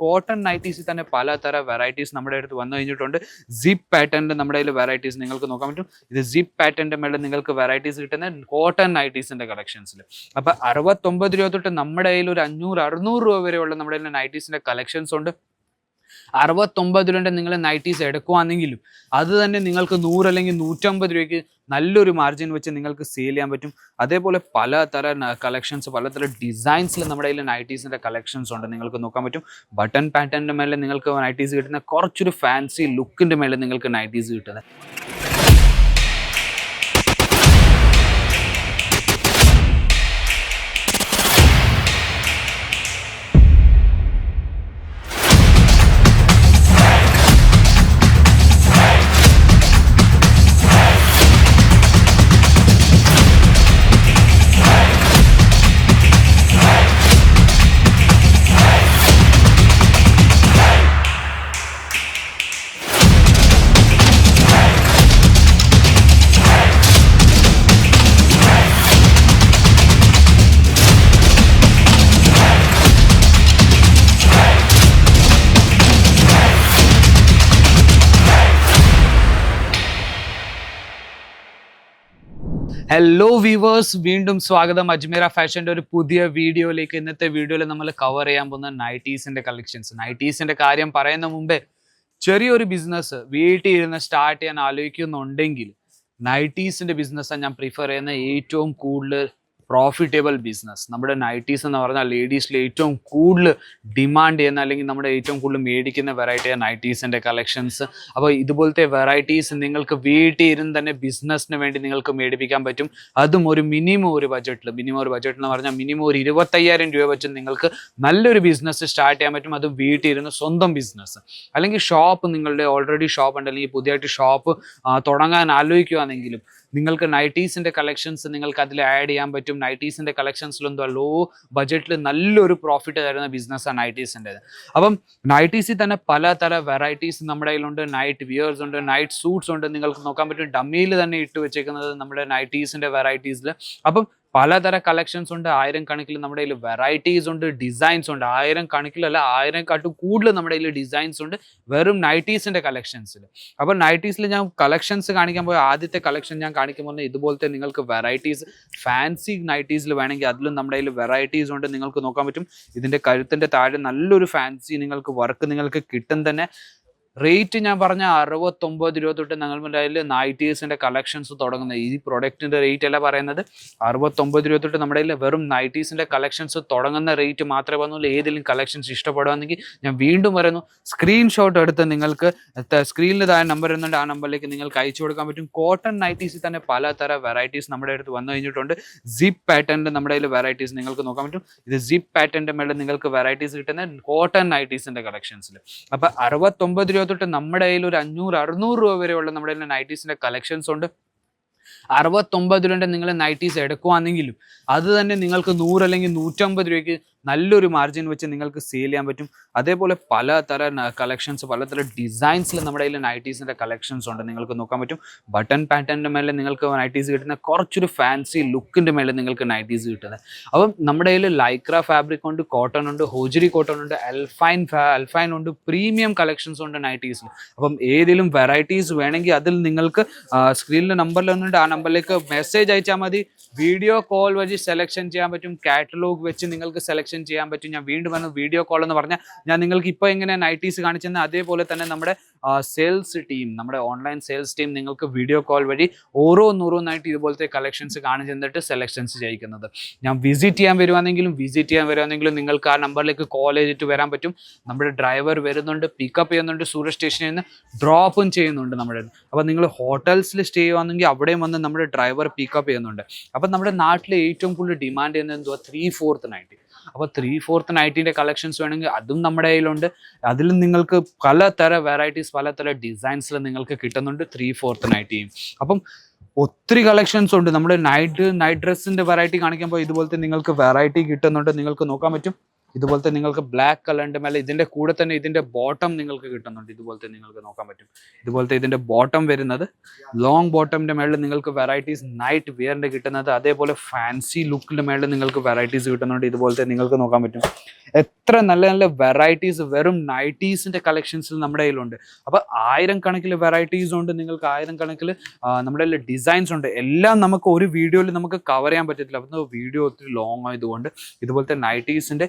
Cotton നൈറ്റീസിൽ തന്നെ പലതരം varieties നമ്മുടെ അടുത്ത് വന്നു കഴിഞ്ഞിട്ടുണ്ട്. സിപ്പ് പാറ്റേണിന്റെ നമ്മുടെ കയ്യിൽ വെറൈറ്റീസ് നിങ്ങൾക്ക് നോക്കാൻ പറ്റും. ഇത് സിപ്പ് പാറ്റേണിന്റെ മേലെ നിങ്ങൾക്ക് വെറൈറ്റീസ് കിട്ടുന്ന കോട്ടൺ നൈറ്റീസിന്റെ കളക്ഷൻസിൽ. അപ്പൊ 69 രൂപ തൊട്ട് നമ്മുടെ കയ്യിൽ ഒരു 500-600 രൂപ വരെയുള്ള നമ്മുടെ കയ്യിൽ നൈറ്റീസിന്റെ കളക്ഷൻസ് ഉണ്ട്. 69 രൂപ നിങ്ങൾ നൈറ്റീസ് എടുക്കുവാണെങ്കിലും അത് തന്നെ നിങ്ങൾക്ക് 100 അല്ലെങ്കിൽ 150 രൂപയ്ക്ക് നല്ലൊരു മാർജിൻ വെച്ച് നിങ്ങൾക്ക് സെയിൽ ചെയ്യാൻ പറ്റും. അതേപോലെ പലതരം കളക്ഷൻസ്, പലതരം ഡിസൈൻസിൽ നമ്മുടെ കയ്യിൽ നൈറ്റീസിന്റെ കളക്ഷൻസ് ഉണ്ട്. നിങ്ങൾക്ക് നോക്കാൻ പറ്റും. ബട്ടൺ പാറ്റേണിന്റെ മേലെ നിങ്ങൾക്ക് നൈറ്റീസ് കിട്ടുന്ന കുറച്ചൊരു ഫാൻസി ലുക്കിന്റെ മേലെ നിങ്ങൾക്ക് നൈറ്റീസ് കിട്ടുന്നത്. ഹലോ വ്യൂവേഴ്സ്, വീണ്ടും സ്വാഗതം അജ്മീറ ഫാഷൻ്റെ ഒരു പുതിയ വീഡിയോയിലേക്ക്. ഇന്നത്തെ വീഡിയോയിൽ നമ്മൾ കവർ ചെയ്യാൻ പോകുന്ന നൈറ്റീസിന്റെ കളക്ഷൻസ്. നൈറ്റീസിന്റെ കാര്യം പറയുന്ന മുമ്പേ ചെറിയൊരു ബിസിനസ് വീട്ടിൽ ഇരുന്ന് സ്റ്റാർട്ട് ചെയ്യാൻ ആലോചിക്കുന്നുണ്ടെങ്കിൽ നൈറ്റീസിന്റെ ബിസിനസ്സാണ് ഞാൻ പ്രിഫർ ചെയ്യുന്ന ഏറ്റവും കൂടുതൽ പ്രോഫിറ്റബിൾ ബിസിനസ്. നമ്മുടെ നൈറ്റീസ് എന്ന് പറഞ്ഞാൽ ലേഡീസിൽ ഏറ്റവും കൂടുതൽ ഡിമാൻഡ് ചെയ്യുന്ന അല്ലെങ്കിൽ നമ്മുടെ ഏറ്റവും കൂടുതൽ മേടിക്കുന്ന വെറൈറ്റിയാണ് നൈറ്റീസിൻ്റെ കളക്ഷൻസ്. അപ്പോൾ ഇതുപോലത്തെ വെറൈറ്റീസ് നിങ്ങൾക്ക് വീട്ടിൽ ഇരുന്ന് തന്നെ ബിസിനസ്സിന് വേണ്ടി നിങ്ങൾക്ക് മേടിപ്പിക്കാൻ പറ്റും. അതും ഒരു മിനിമം ഒരു ബഡ്ജറ്റിൽ എന്ന് പറഞ്ഞാൽ മിനിമം ഒരു 25,000 രൂപ വെച്ച് നിങ്ങൾക്ക് നല്ലൊരു ബിസിനസ് സ്റ്റാർട്ട് ചെയ്യാൻ പറ്റും. അതും വീട്ടിൽ ഇരുന്ന് സ്വന്തം ബിസിനസ്. അല്ലെങ്കിൽ ഷോപ്പ്, നിങ്ങളുടെ ഓൾറെഡി ഷോപ്പ് ഉണ്ട്, അല്ലെങ്കിൽ പുതിയതായിട്ട് ഷോപ്പ് തുടങ്ങാൻ ആലോചിക്കുകയാണെങ്കിലും നിങ്ങൾക്ക് നൈറ്റീസിൻ്റെ കളക്ഷൻസ് നിങ്ങൾക്ക് അതിൽ ആഡ് ചെയ്യാൻ പറ്റും. നൈറ്റീസിൻ്റെ കളക്ഷൻസിലെന്തോ ലോ ബഡ്ജറ്റിൽ നല്ലൊരു പ്രോഫിറ്റ് തരുന്ന ബിസിനസ്സാണ് നൈറ്റീസിൻ്റെത്. അപ്പം നൈറ്റീസിൽ തന്നെ പലതരം വെറൈറ്റീസ് നമ്മുടെ കയ്യിലുണ്ട്. നൈറ്റ് വിയേഴ്സ് ഉണ്ട്, നൈറ്റ് സൂട്ട്സ് ഉണ്ട്. നിങ്ങൾക്ക് നോക്കാൻ പറ്റും ഡമ്മിയിൽ തന്നെ ഇട്ട് വെച്ചേക്കുന്നത് നമ്മുടെ നൈറ്റീസിൻ്റെ വെറൈറ്റീസിൽ. അപ്പം പലതരം കളക്ഷൻസ് ഉണ്ട്. 1000 കണക്കിൽ നമ്മുടെ കയ്യിൽ വെറൈറ്റീസ് ഉണ്ട്, ഡിസൈൻസ് ഉണ്ട്. 1000 കണക്കിലല്ല, 1000 കൂടുതൽ നമ്മുടെ കയ്യിൽ ഡിസൈൻസ് ഉണ്ട് വെറും നൈറ്റീസിന്റെ കളക്ഷൻസിൽ. അപ്പോൾ നൈറ്റീസിൽ ഞാൻ കളക്ഷൻസ് കാണിക്കാൻ പോയ ആദ്യത്തെ കളക്ഷൻ ഞാൻ കാണിക്കാൻ പോകുന്നത് ഇതുപോലത്തെ നിങ്ങൾക്ക് വെറൈറ്റീസ് ഫാൻസി നൈറ്റീസിൽ വേണമെങ്കിൽ അതിലും നമ്മുടെ കയ്യിൽ വെറൈറ്റീസ് ഉണ്ട്. നിങ്ങൾക്ക് നോക്കാൻ പറ്റും. ഇതിന്റെ കഴുത്തിന്റെ താഴെ നല്ലൊരു ഫാൻസി നിങ്ങൾക്ക് വർക്ക് നിങ്ങൾക്ക് കിട്ടും തന്നെ. റേറ്റ് ഞാൻ പറഞ്ഞ 69 രൂപ തൊട്ട് ഞങ്ങളുടെ കയ്യിൽ നൈറ്റീസിന്റെ കളക്ഷൻസ് തുടങ്ങുന്നത്. ഈ പ്രൊഡക്റ്റിന്റെ റേറ്റ് അല്ല പറയുന്നത്, 69 രൂപ തൊട്ട് നമ്മുടെ കയ്യിൽ വെറും നൈറ്റീസിന്റെ കളക്ഷൻസ് തുടങ്ങുന്ന റേറ്റ് മാത്രമേ പറഞ്ഞുള്ളൂ. ഏതെങ്കിലും കളക്ഷൻസ് ഇഷ്ടപ്പെടുകയാണെങ്കിൽ ഞാൻ വീണ്ടും പറയുന്നു, സ്ക്രീൻഷോട്ട് എടുത്ത് നിങ്ങൾക്ക് സ്ക്രീനിൽ താഴെ നമ്പർ വരുന്നുണ്ട്, ആ നമ്പറിലേക്ക് നിങ്ങൾക്ക് അയച്ചു കൊടുക്കാൻ പറ്റും. കോട്ടൺ നൈറ്റീസിൽ തന്നെ പലതരം വെറൈറ്റീസ് നമ്മുടെ അടുത്ത് വന്നു കഴിഞ്ഞിട്ടുണ്ട്. സിപ്പ് പാറ്റേണിന്റെ നമ്മുടെ കയ്യിൽ വെറൈറ്റീസ് നിങ്ങൾക്ക് നോക്കാൻ പറ്റും. ഇത് സിപ്പ് പാറ്റേണിന്റെ മേലെ നിങ്ങൾക്ക് വെറൈറ്റീസ് കിട്ടുന്ന കോട്ടൺ നൈറ്റീസിന്റെ കളക്ഷൻസിൽ. അപ്പൊ 69 രൂപ തൊട്ട് നമ്മുടെ കയ്യിൽ ഒരു 500-600 രൂപ വരെയുള്ള നമ്മുടെ കയ്യിൽ നൈറ്റീസിന്റെ കളക്ഷൻസ് ഉണ്ട്. 69 രൂപ നിങ്ങൾ നൈറ്റീസ് എടുക്കുവാണെങ്കിലും അത് തന്നെ നിങ്ങൾക്ക് 100 അല്ലെങ്കിൽ 150 രൂപയ്ക്ക് നല്ലൊരു മാർജിൻ വെച്ച് നിങ്ങൾക്ക് സെയിൽ ചെയ്യാൻ പറ്റും. അതേപോലെ പലതരം കളക്ഷൻസ്, പലതരം ഡിസൈൻസിൽ നമ്മുടെ കയ്യിൽ നൈറ്റീസിന്റെ കളക്ഷൻസ് ഉണ്ട്. നിങ്ങൾക്ക് നോക്കാൻ പറ്റും. ബട്ടൺ പാറ്റേണിന്റെ മേലെ നിങ്ങൾക്ക് നൈറ്റീസ് കിട്ടുന്ന കുറച്ചൊരു ഫാൻസി ലുക്കിന്റെ മേലെ നിങ്ങൾക്ക് നൈറ്റീസ് കിട്ടുന്നത്. അപ്പം നമ്മുടെ കയ്യിൽ ലൈക്ര ഫാബ്രിക് ഉണ്ട്, കോട്ടൺ ഉണ്ട്, ഹോജരി കോട്ടൺ ഉണ്ട്, അൽഫൈൻ ഉണ്ട്, പ്രീമിയം കളക്ഷൻസ് ഉണ്ട് നൈറ്റീസിൽ. അപ്പം ഏതെങ്കിലും വെറൈറ്റീസ് വേണമെങ്കിൽ അതിൽ നിങ്ങൾക്ക് സ്ക്രീനിലെ നമ്പറിൽ ഒന്നുണ്ട്, ആ നമ്പറിലേക്ക് മെസ്സേജ് അയച്ചാൽ മതി. വീഡിയോ കോൾ വഴി സെലക്ഷൻ ചെയ്യാൻ പറ്റും. കാറ്റലോഗ് വെച്ച് നിങ്ങൾക്ക് സെലക്ഷൻ ചെയ്യാൻ പറ്റും. ഞാൻ വീണ്ടും വന്നു, വീഡിയോ കോൾ എന്ന് പറഞ്ഞാൽ ഞാൻ നിങ്ങൾക്ക് ഇപ്പോൾ എങ്ങനെ നൈറ്റീസ് കാണിച്ചെന്ന് അതേപോലെ തന്നെ നമ്മുടെ സെയിൽസ് ടീം, നമ്മുടെ ഓൺലൈൻ സെയിൽസ് ടീം നിങ്ങൾക്ക് വീഡിയോ കോൾ വഴി ഓരോന്നായിട്ട് ഇതുപോലത്തെ കളക്ഷൻസ് കാണിച്ചു തന്നിട്ട് സെലക്ഷൻസ് ചെയ്യിക്കുന്നത്. ഞാൻ വിസിറ്റ് ചെയ്യാൻ വരുവാണെങ്കിലും നിങ്ങൾക്ക് ആ നമ്പറിലേക്ക് കോൾ ചെയ്തിട്ട് വരാൻ പറ്റും. നമ്മുടെ ഡ്രൈവർ വരുന്നുണ്ട്, പിക്കപ്പ് ചെയ്യുന്നുണ്ട്, സൂരജ് സ്റ്റേഷനിൽ നിന്ന് ഡ്രോപ്പും ചെയ്യുന്നുണ്ട് നമ്മുടെ. അപ്പോൾ നിങ്ങൾ ഹോട്ടൽസിൽ സ്റ്റേ ചെയ്യുവാണെങ്കിൽ അവിടെയും വന്ന് നമ്മുടെ ഡ്രൈവർ പിക്കപ്പ് ചെയ്യുന്നുണ്ട്. അപ്പം നമ്മുടെ നാട്ടിൽ ഏറ്റവും കൂടുതൽ ഡിമാൻഡ് ചെയ്യുന്നത് എന്തുവാ? 3/4 നൈറ്റി. അപ്പോൾ 3/4 നൈറ്റിൻ്റെ കളക്ഷൻസ് വേണമെങ്കിൽ അതും നമ്മുടെ കയ്യിലുണ്ട്. അതിലും നിങ്ങൾക്ക് പലതരം വെറൈറ്റീസ്, പലതരം ഡിസൈൻസിൽ നിങ്ങൾക്ക് കിട്ടുന്നുണ്ട് 3/4 നൈറ്റിയും. അപ്പം ഒത്തിരി കളക്ഷൻസ് ഉണ്ട്. നമ്മുടെ നൈറ്റ് ഡ്രസ്സിൻ്റെ വെറൈറ്റി കാണിക്കുമ്പോൾ ഇതുപോലത്തെ നിങ്ങൾക്ക് വെറൈറ്റി കിട്ടുന്നുണ്ട്. നിങ്ങൾക്ക് നോക്കാൻ പറ്റും. ഇതുപോലത്തെ നിങ്ങൾക്ക് ബ്ലാക്ക് കളറിന്റെ മേലെ ഇതിന്റെ കൂടെ തന്നെ ഇതിന്റെ ബോട്ടം നിങ്ങൾക്ക് കിട്ടുന്നുണ്ട്. ഇതുപോലത്തെ നിങ്ങൾക്ക് നോക്കാൻ പറ്റും. ഇതുപോലത്തെ ഇതിന്റെ ബോട്ടം വരുന്നത് ലോങ് ബോട്ടമിന്റെ മേളിൽ നിങ്ങൾക്ക് വെറൈറ്റീസ് നൈറ്റ് വിയറിന്റെ കിട്ടുന്നത്. അതേപോലെ ഫാൻസി ലുക്കിന്റെ മേളിൽ നിങ്ങൾക്ക് വെറൈറ്റീസ് കിട്ടുന്നുണ്ട്. ഇതുപോലത്തെ നിങ്ങൾക്ക് നോക്കാൻ പറ്റും. എത്ര നല്ല നല്ല വെറൈറ്റീസ് വെറും നൈറ്റീസിന്റെ കളക്ഷൻസിൽ നമ്മുടെ കയ്യിലുണ്ട്. അപ്പൊ 1000 കണക്കിൽ വെറൈറ്റീസ് ഉണ്ട്, നിങ്ങൾക്ക് 1000 കണക്കിൽ നമ്മുടെ കയ്യിൽ ഡിസൈൻസ് ഉണ്ട്. എല്ലാം നമുക്ക് ഒരു വീഡിയോയിൽ നമുക്ക് കവർ ചെയ്യാൻ പറ്റത്തില്ല. അപ്പോൾ വീഡിയോ ഒത്തിരി ലോങ് ആയതുകൊണ്ട് ഇതുപോലത്തെ നൈറ്റീസിന്റെ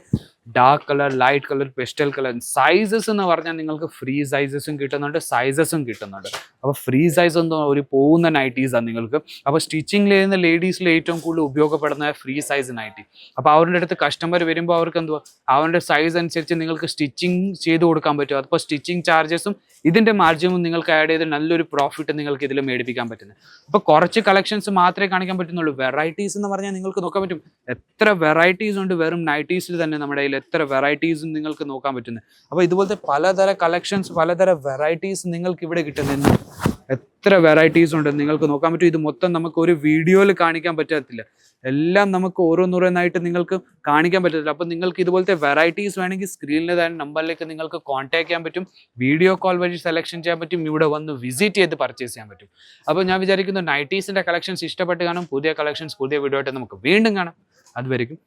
dark colour, light colour, pastel colour, sizes എന്ന് പറഞ്ഞാൽ നിങ്ങൾക്ക് ഫ്രീ സൈസസും കിട്ടുന്നുണ്ട്, സൈസസും കിട്ടുന്നുണ്ട്. അപ്പോൾ ഫ്രീ സൈസ് എന്തോ ഒരു പോകുന്ന നൈറ്റീസാണ് നിങ്ങൾക്ക്. അപ്പോൾ സ്റ്റിച്ചിങ്ങിൽ ചെയ്യുന്ന ലേഡീസിൽ ഏറ്റവും കൂടുതൽ ഉപയോഗപ്പെടുന്ന ഫ്രീ സൈസ് നൈറ്റി. അപ്പോൾ അവരുടെ അടുത്ത് കസ്റ്റമർ വരുമ്പോൾ അവർക്ക് എന്തുവാ അവരുടെ സൈസ് അനുസരിച്ച് നിങ്ങൾക്ക് സ്റ്റിച്ചിങ് ചെയ്ത് കൊടുക്കാൻ പറ്റും. അപ്പോൾ സ്റ്റിച്ചിങ് ചാർജസും ഇതിന്റെ മാർജിനും നിങ്ങൾക്ക് ആഡ് ചെയ്ത് നല്ലൊരു പ്രോഫിറ്റ് നിങ്ങൾക്ക് ഇതിൽ മേടിപ്പിക്കാൻ പറ്റുന്നത്. അപ്പോൾ കുറച്ച് കളക്ഷൻസ് മാത്രമേ കാണിക്കാൻ പറ്റുന്നുള്ളൂ. വെറൈറ്റീസ് എന്ന് പറഞ്ഞാൽ നിങ്ങൾക്ക് നോക്കാൻ പറ്റും എത്ര വെറൈറ്റീസ് ഉണ്ട്. വെറും നൈറ്റീസിൽ തന്നെ നമ്മുടെ കയ്യിൽ എത്ര വെറൈറ്റീസും നിങ്ങൾക്ക് നോക്കാൻ പറ്റുന്നത്. അപ്പോൾ ഇതുപോലത്തെ പലതര കളക്ഷൻസ്, പലതര വെറൈറ്റീസ് നിങ്ങൾക്ക് ഇവിടെ കിട്ടുന്നത്. എത്ര വെറൈറ്റീസ് ഉണ്ട് നിങ്ങൾക്ക് നോക്കാൻ പറ്റും. ഇത് മൊത്തം നമുക്ക് ഒരു വീഡിയോയിൽ കാണിക്കാൻ പറ്റത്തില്ല. എല്ലാം നമുക്ക് ഓരോന്നോരോന്നായിട്ട് നിങ്ങൾക്ക് കാണിക്കാൻ പറ്റത്തില്ല. അപ്പോൾ നിങ്ങൾക്ക് ഇതുപോലത്തെ വെറൈറ്റീസ് വേണമെങ്കിൽ സ്ക്രീനിൽ തന്നെ നമ്പറിലേക്ക് നിങ്ങൾക്ക് കോൺടാക്ട് ചെയ്യാൻ പറ്റും. വീഡിയോ കോൾ വഴി സെലക്ഷൻ ചെയ്യാൻ പറ്റും. ഇവിടെ വന്ന് വിസിറ്റ് ചെയ്ത് പർച്ചേസ് ചെയ്യാൻ പറ്റും. അപ്പോൾ ഞാൻ വിചാരിക്കുന്നു നൈറ്റീസിൻ്റെ കളക്ഷൻസ് ഇഷ്ടപ്പെട്ട് കാണും. പുതിയ കളക്ഷൻസ് പുതിയ വീഡിയോ ആയിട്ട് നമുക്ക് വീണ്ടും കാണാം. അതുവരെയും